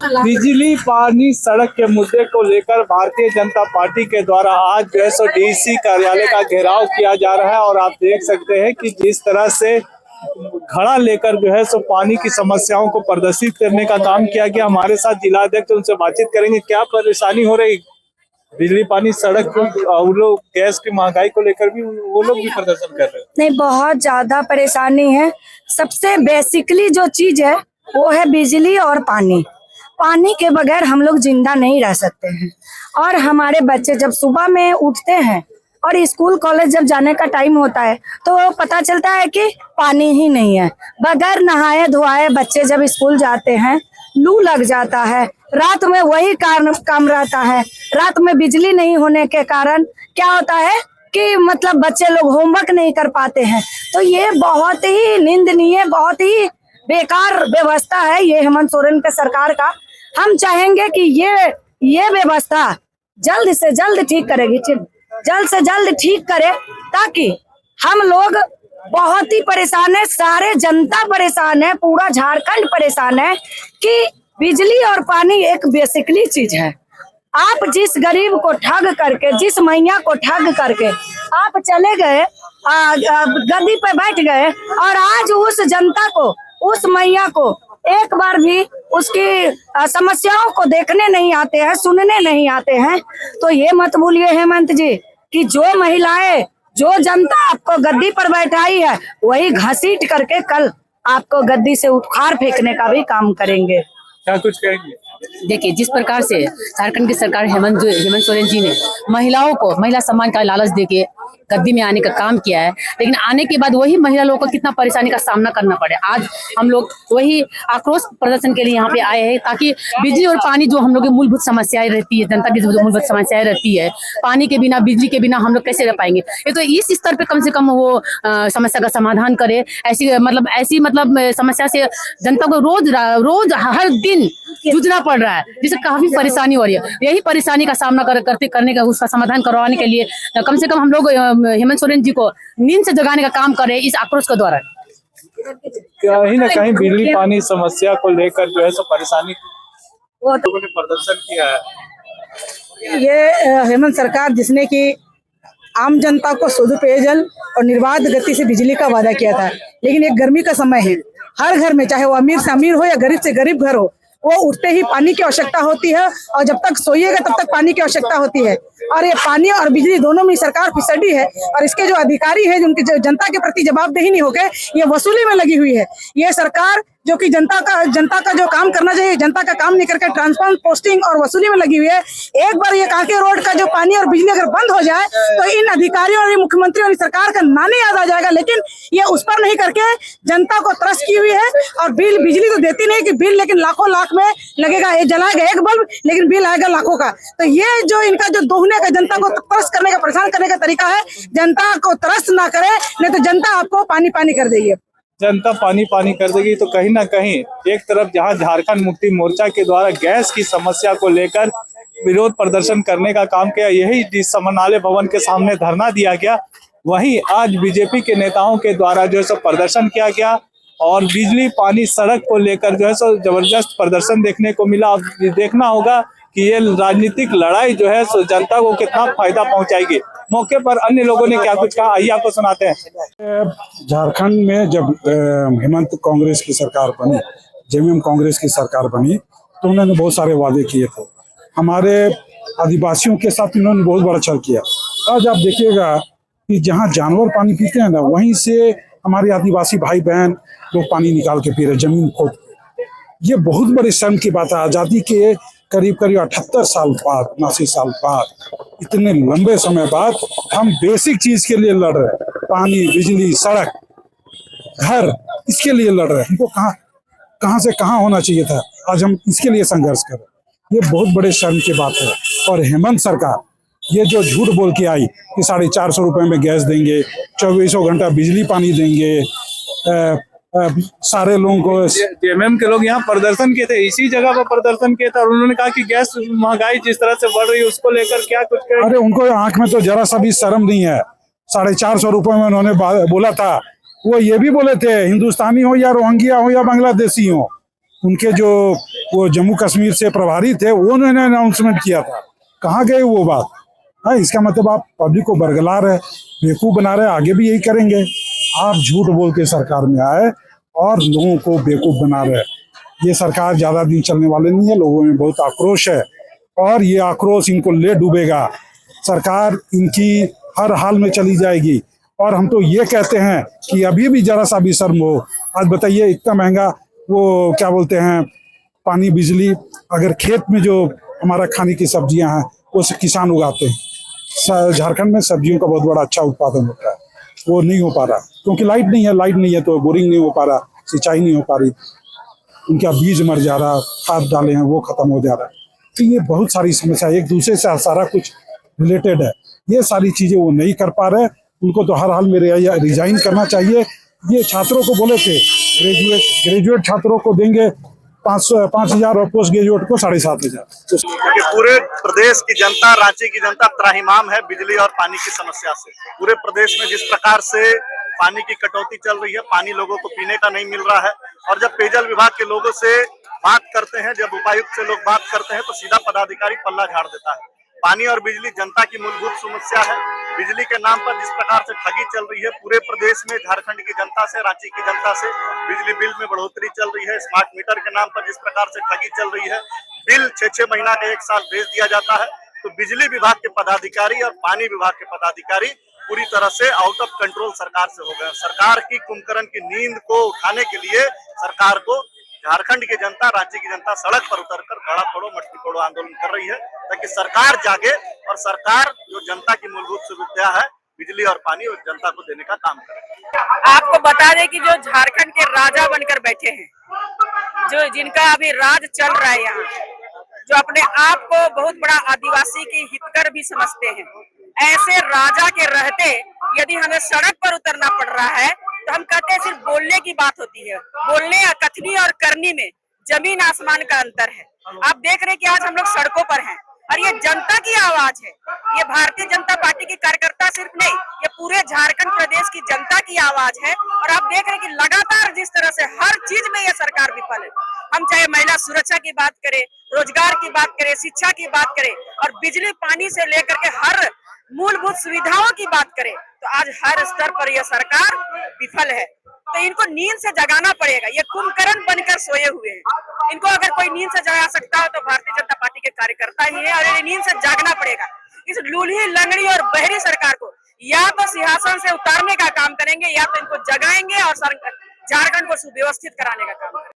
बिजली पानी सड़क के मुद्दे को लेकर भारतीय जनता पार्टी के द्वारा आज जो है सो डीसी कार्यालय का घेराव किया जा रहा है। और आप देख सकते हैं कि जिस तरह से घड़ा लेकर जो है सो पानी की समस्याओं को प्रदर्शित करने का काम किया गया। हमारे साथ जिला अध्यक्ष उनसे बातचीत करेंगे, क्या परेशानी हो रही बिजली पानी सड़क और लोग गैस की महंगाई को लेकर भी वो लोग भी प्रदर्शन कर रहे हैं। नहीं, बहुत ज्यादा परेशानी है। सबसे बेसिकली जो चीज है वो है बिजली और पानी। पानी के बगैर हम लोग जिंदा नहीं रह सकते हैं। और हमारे बच्चे जब सुबह में उठते हैं और स्कूल कॉलेज जब जाने का टाइम होता है तो पता चलता है कि पानी ही नहीं है। बगैर नहाए धोआए बच्चे जब स्कूल जाते हैं, लू लग जाता है। रात में वही काम रहता है। रात में बिजली नहीं होने के कारण क्या होता है कि मतलब बच्चे लोग होमवर्क नहीं कर पाते हैं। तो ये बहुत ही निंदनीय, बहुत ही बेकार व्यवस्था है ये हेमंत सोरेन के सरकार का। हम चाहेंगे कि ये व्यवस्था जल्द से जल्द ठीक करेगी, जल्द से जल्द ठीक करे, ताकि हम लोग बहुत ही परेशान है, सारे जनता परेशान है, पूरा झारखंड परेशान है कि बिजली और पानी एक बेसिकली चीज है। आप जिस गरीब को ठग करके, जिस मैया को ठग करके आप चले गए, गद्दी पे बैठ गए और आज उस जनता को, उस मैया को एक बार भी उसकी समस्याओं को देखने नहीं आते हैं, सुनने नहीं आते हैं। तो ये मत भूलिए हेमंत जी कि जो महिलाएं, जो जनता आपको गद्दी पर बैठाई है, वही घसीट करके कल आपको गद्दी से उखाड़ फेंकने का भी काम करेंगे। क्या कुछ कहेंगे? देखिए, जिस प्रकार से झारखंड की सरकार हेमंत सोरेन जी ने महिलाओं को महिला सम्मान का लालच देके गद्दी में आने का काम किया है, लेकिन आने के बाद वही महिला लोगों को कितना परेशानी का सामना करना पड़े। आज हम लोग वही आक्रोश प्रदर्शन के लिए यहाँ पे आए हैं, ताकि बिजली और पानी जो हम लोग की मूलभूत समस्याएं रहती है, जनता की जो मूलभूत समस्याएं रहती है, पानी के बिना, बिजली के बिना हम लोग कैसे रह पाएंगे। ये तो इस स्तर पे कम से कम वो समस्या का समाधान करे। ऐसी समस्या से जनता को रोज हर दिन जूझना पड़ रहा है, जिससे काफी परेशानी हो रही है। यही परेशानी का सामना करने का, उसका समाधान करवाने के लिए कम से कम हम लोग हेमंत सोरेन जी को नींद से जगाने का काम करें इस आक्रोश के द्वारा। कहीं ना कहीं बिजली पानी समस्या को लेकर जो है सो परेशानी लोगों ने प्रदर्शन किया है। ये हेमंत सरकार जिसने कि आम जनता को शुद्ध पेयजल और निर्बाध गति से बिजली का वादा किया था, लेकिन एक गर्मी का समय है, हर घर में, चाहे वो अमीर से अमीर हो या गरीब से गरीब घर हो, वो उठते ही पानी की आवश्यकता होती है और जब तक सोइएगा तब तक पानी की आवश्यकता होती है। और ये पानी और बिजली दोनों में सरकार फिसडी है और इसके जो अधिकारी है, जिनकी जनता के प्रति जवाबदेही नहीं होकर ये वसूली में लगी हुई है। ये सरकार जो कि जनता का जो काम करना चाहिए, जनता का काम नहीं करके ट्रांसपोर्ट, पोस्टिंग और वसूली में लगी हुई है। एक बार ये कांके रोड का जो पानी और बिजली अगर बंद हो जाए तो इन अधिकारियों और मुख्यमंत्री और सरकार का नाम याद आ जाएगा, लेकिन ये उस पर नहीं करके जनता को त्रस्त की हुई है। और बिजली तो देती नहीं कि बिल, लेकिन लाखों लाख में लगेगा, ये जलाएगा एक बल्ब लेकिन बिल आएगा लाखों का। तो ये जो इनका जो दोहने का, जनता को त्रस्त करने का, परेशान करने का तरीका है, जनता को त्रस्त ना करे, नहीं तो जनता आपको पानी पानी कर देगी। जनता पानी पानी कर देगी। तो कहीं ना कहीं एक तरफ जहां झारखंड मुक्ति मोर्चा के द्वारा गैस की समस्या को लेकर विरोध प्रदर्शन करने का काम किया, यही जिस समन्वय भवन के सामने धरना दिया गया, वहीं आज बीजेपी के नेताओं के द्वारा जो है सो प्रदर्शन किया गया और बिजली पानी सड़क को लेकर जो है सो जबरदस्त प्रदर्शन देखने को मिला। अब देखना होगा कि ये राजनीतिक लड़ाई जो है सो जनता को कितना फायदा पहुंचाएगी। मौके पर अन्य लोगों ने क्या कुछ कहा, आइए आपको सुनाते हैं। झारखंड में जब हेमंत कांग्रेस की सरकार बनी, जेएमएम कांग्रेस की सरकार बनी, तो उन्होंने बहुत सारे वादे किए थे। हमारे आदिवासियों के साथ इन्होंने बहुत बड़ा छल किया। आज आप देखिएगा कि जहां जानवर पानी पीते हैं ना, वहीं से हमारे आदिवासी भाई बहन लोग पानी निकाल के पी रहे, जमीन खोद। ये बहुत बड़ी शर्म की बात है। आजादी के करीब 78 साल बाद, 79 साल बाद, इतने लंबे समय बाद हम बेसिक चीज के लिए लड़ रहे हैं, पानी, बिजली, सड़क, घर, इसके लिए लड़ रहे हैं। हमको कहाँ से कहाँ होना चाहिए था, आज हम इसके लिए संघर्ष कर रहे हैं। ये बहुत बड़े शर्म की बात है। और हेमंत सरकार ये जो झूठ बोल के आई कि 450 रुपए में गैस देंगे, 24 घंटा बिजली पानी देंगे, सारे लोगों को, जेएमएम के लोग यहाँ प्रदर्शन किए थे, इसी जगह पर प्रदर्शन किया था और उन्होंने कहा कि गैस महंगाई जिस तरह से बढ़ रही है उसको लेकर क्या कुछ कहें? अरे उनको आंख में तो जरा सा भी शर्म नहीं है। 450 रुपए में उन्होंने बोला था। वो ये भी बोले थे हिंदुस्तानी हो या रोहिंग्या हो या बांग्लादेशी हो, उनके जो वो जम्मू कश्मीर से प्रभारी थे, वो उन्होंने अनाउंसमेंट किया था। कहाँ गए वो बात? हाँ, इसका मतलब आप पब्लिक को बरगला रहे, बेवकूफ बना रहे, आगे भी यही करेंगे। आप झूठ बोल के सरकार में आए और लोगों को बेवकूफ बना रहे। ये सरकार ज्यादा दिन चलने वाले नहीं है, लोगों में बहुत आक्रोश है और ये आक्रोश इनको ले डूबेगा। सरकार इनकी हर हाल में चली जाएगी और हम तो ये कहते हैं कि अभी भी जरा सा भी शर्म हो। आज बताइए, इतना महंगा वो क्या बोलते हैं पानी, बिजली, अगर खेत में जो हमारा खाने की सब्जियां हैं वो किसान उगाते हैं। झारखंड में सब्जियों का बहुत बड़ा अच्छा उत्पादन होता है, वो नहीं हो पा रहा क्योंकि लाइट नहीं है तो बोरिंग नहीं हो पा रहा, सिंचाई नहीं हो पा रही, उनका बीज मर जा रहा, खाद डाले हैं वो खत्म हो जा रहा है। तो ये बहुत सारी समस्या एक दूसरे से सारा कुछ रिलेटेड है। ये सारी चीजें वो नहीं कर पा रहे, उनको तो हर हाल में रिजाइन करना चाहिए। ये छात्रों को बोले थे ग्रेजुएट छात्रों को देंगे 5,000 और पोस्ट ग्रेजुएट को 7,500। क्योंकि पूरे प्रदेश की जनता, रांची की जनता त्राहिमाम है बिजली और पानी की समस्या से। पूरे प्रदेश में जिस प्रकार से पानी की कटौती चल रही है, पानी लोगों को पीने का नहीं मिल रहा है और जब पेयजल विभाग के लोगों से बात करते हैं, जब उपायुक्त से लोग बात करते हैं तो सीधा पदाधिकारी पल्ला झाड़ देता है। पानी और बिजली जनता की मूलभूत समस्या है। बिजली के नाम पर जिस प्रकार से ठगी चल रही है पूरे प्रदेश में, झारखंड की जनता से, रांची की जनता से बिजली बिल में बढ़ोतरी चल रही है। स्मार्ट मीटर के नाम पर जिस प्रकार से ठगी चल रही है, बिल 6-6 महीना का 1 साल भेज दिया जाता है। तो बिजली विभाग के पदाधिकारी और पानी विभाग के पदाधिकारी पूरी तरह से आउट ऑफ कंट्रोल सरकार से हो गए। सरकार की कुंभकर्ण की नींद को उठाने के लिए सरकार को झारखंड की जनता, रांची की जनता सड़क पर उतरकर घड़ा फोड़ो मटकी फोड़ो आंदोलन कर रही है ताकि सरकार जागे और सरकार जो जनता की मूलभूत सुविधा है बिजली और पानी और जनता को देने का काम करे। आपको बता दें कि जो झारखंड के राजा बनकर बैठे हैं, जो जिनका अभी राज चल रहा है यहाँ, जो अपने आप को बहुत बड़ा आदिवासी की हितकर भी समझते हैं, ऐसे राजा के रहते यदि हमें सड़क पर उतरना पड़ रहा है तो हम कहते हैं सिर्फ बोलने की बात होती है। बोलने या कथनी और करनी में जमीन आसमान का अंतर है। आप देख रहे हैं कि आज हम लोग सड़कों पर हैं और ये जनता की आवाज है। ये भारतीय जनता पार्टी के कार्यकर्ता सिर्फ नहीं, ये पूरे झारखंड प्रदेश की जनता की आवाज है। और आप देख रहे हैं कि लगातार जिस तरह से हर चीज में ये सरकार विफल है। हम चाहे महिला सुरक्षा की बात करें, रोजगार की बात करें, शिक्षा की बात करें और बिजली पानी से लेकर के हर मूलभूत सुविधाओं की बात करें, तो आज हर स्तर पर यह सरकार विफल है। तो इनको नींद से जगाना पड़ेगा। ये कुंभकर्ण बनकर सोए हुए हैं। इनको अगर कोई नींद से जगा सकता है तो भारतीय जनता पार्टी के कार्यकर्ता ही है और इन्हें नींद से जागना पड़ेगा। इस लूल्ही, लंगड़ी और बहरी सरकार को या तो सिंहासन से उतारने का काम करेंगे या तो इनको जगाएंगे और झारखंड को सुव्यवस्थित कराने का काम करेंगे।